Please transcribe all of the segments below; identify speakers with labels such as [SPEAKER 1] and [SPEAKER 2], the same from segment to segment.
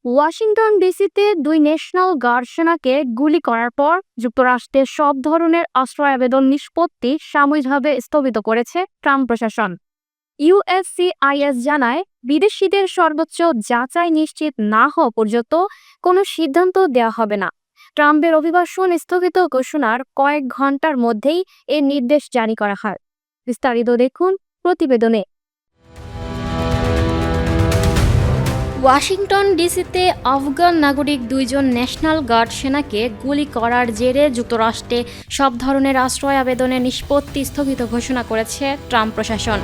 [SPEAKER 1] Washington ডিসিতে দুই national guard সেনাকে গুলি করার পর যুক্তরাষ্ট্রের সব ধরনের আশ্রয় আবেদন নিষ্পত্তি সাময়িকভাবে স্থগিত করেছে ট্রাম্প প্রশাসন। ইউএসসিআইএস জানায়, বিদেশিদের সর্বোচ্চ যাচাই নিশ্চিত না হওয়া পর্যন্ত কোনো সিদ্ধান্ত দেওয়া হবে না। ট্রাম্পের অভিবাসন স্থগিত ঘোষণার কয়েক ঘন্টার মধ্যেই এর নির্দেশ জারি করা হয়। বিস্তারিত দেখুন প্রতিবেদনে। ওয়াশিংটন ডিসিতে আফগান নাগরিক দুইজন ন্যাশনাল গার্ড সেনাকে গুলি করার জেরে যুক্তরাষ্ট্রে সব ধরনের আশ্রয় আবেদনের নিষ্পত্তি স্থগিত ঘোষণা করেছে ট্রাম্প প্রশাসন।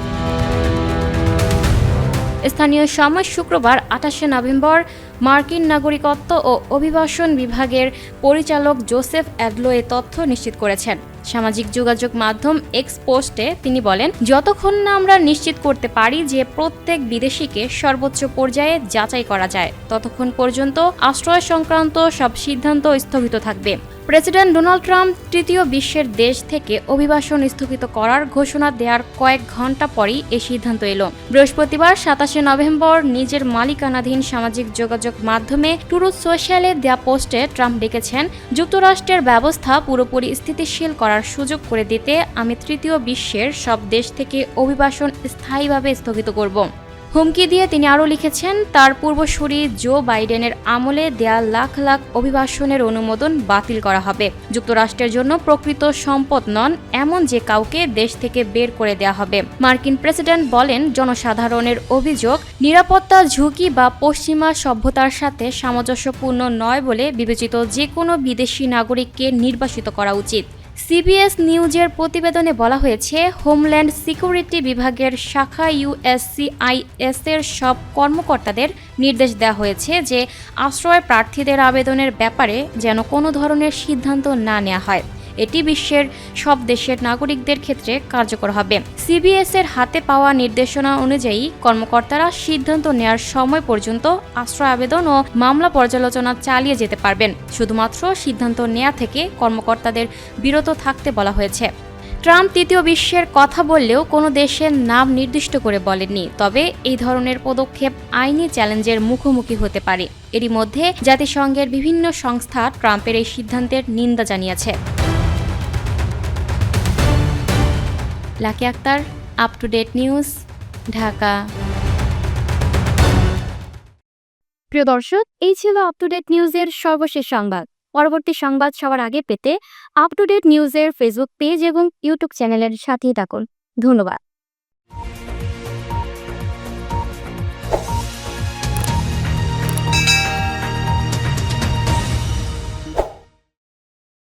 [SPEAKER 1] স্থানীয় সময় শুক্রবার ২৮শে নভেম্বর মার্কিন নাগরিকত্ব ও অভিবাসন বিভাগের পরিচালক জোসেফ অ্যাডলো এ তথ্য নিশ্চিত করেছেন। সামাজিক যোগাযোগ মাধ্যম এক্স পোস্টে তিনি বলেন, যতক্ষণ না আমরা নিশ্চিত করতে পারি যে প্রত্যেক বিদেশিকে সর্বোচ্চ পর্যায়ে যাচাই করা যায়, ততক্ষণ পর্যন্ত আশ্রয় সংক্রান্ত সব সিদ্ধান্ত স্থগিত থাকবে। প্রেসিডেন্ট ডোনাল্ড ট্রাম্প তৃতীয় বিশ্বের দেশ থেকে অভিবাসন স্থগিত করার ঘোষণা দেওয়ার কয়েক ঘন্টা পরই এই সিদ্ধান্ত এলো। বৃহস্পতিবার ২৭শে নভেম্বর নিজের মালিকানাধীন সামাজিক যোগাযোগ মাধ্যমে ট্রুথ সোশ্যালে দেয়া পোস্টে ট্রাম্প লিখেছেন, যুক্তরাষ্ট্রের ব্যবস্থা পুরোপুরি স্থিতিশীল করার সুযোগ করে দিতে আমি তৃতীয় বিশ্বের সব দেশ থেকে অভিবাসন স্থায়ীভাবে স্থগিত করব। হুমকি দিয়ে তিনি আরও লিখেছেন, তার পূর্বসূরি জো বাইডেনের আমলে দেয়া লাখ লাখ অভিবাসনের অনুমোদন বাতিল করা হবে। যুক্তরাষ্ট্রের জন্য প্রকৃত সম্পদ নন এমন যে কাউকে দেশ থেকে বের করে দেয়া হবে। মার্কিন প্রেসিডেন্ট বলেন, জনসাধারণের অভিযোগ নিরাপত্তা ঝুঁকি বা পশ্চিমা সভ্যতার সাথে সামঞ্জস্যপূর্ণ নয় বলে বিবেচিত যে কোনো বিদেশি নাগরিককে নির্বাসিত করা উচিত। সিবিএস নিউজের প্রতিবেদনে বলা হয়েছে, হোমল্যান্ড সিকিউরিটি বিভাগের শাখা ইউএসসিআইএস-এর সব কর্মকর্তাদের নির্দেশ দেওয়া হয়েছে যে আশ্রয় প্রার্থীদের আবেদনের ব্যাপারে যেন কোনো ধরনের সিদ্ধান্ত না নেওয়া হয়। এটি বিশ্বের সব দেশের নাগরিকদের ক্ষেত্রে কার্যকর হবে। সিবিএস-এর হাতে পাওয়া নির্দেশনা অনুযায়ী কর্মকর্তারা সিদ্ধান্ত নেওয়ার সময় পর্যন্ত আশ্রয় আবেদন ও মামলা পর্যালোচনা চালিয়ে যেতে পারবেন। শুধুমাত্র সিদ্ধান্ত নেওয়া থেকে কর্মকর্তাদের বিরত থাকতে বলা হয়েছে। ট্রাম্প তৃতীয় বিশ্বের কথা বললেও কোনো দেশের নাম নির্দিষ্ট করে বলেননি, তবে এই ধরনের পদক্ষেপ আইনি চ্যালেঞ্জের মুখোমুখি হতে পারে। এরই মধ্যে জাতিসংঘের বিভিন্ন সংস্থা ট্রাম্পের এই সিদ্ধান্তের নিন্দা জানিয়েছে। Lucky Akter, up to date news, Dhaka. প্রিয় দর্শক, এই ছিল আপ টু ডেট নিউজের সর্বশেষ সংবাদ। পরবর্তী সংবাদ সবার আগে পেতে আপ টু ডেট নিউজের ফেসবুক পেজ এবং ইউটিউব চ্যানেলের সাথেই থাকুন। ধন্যবাদ।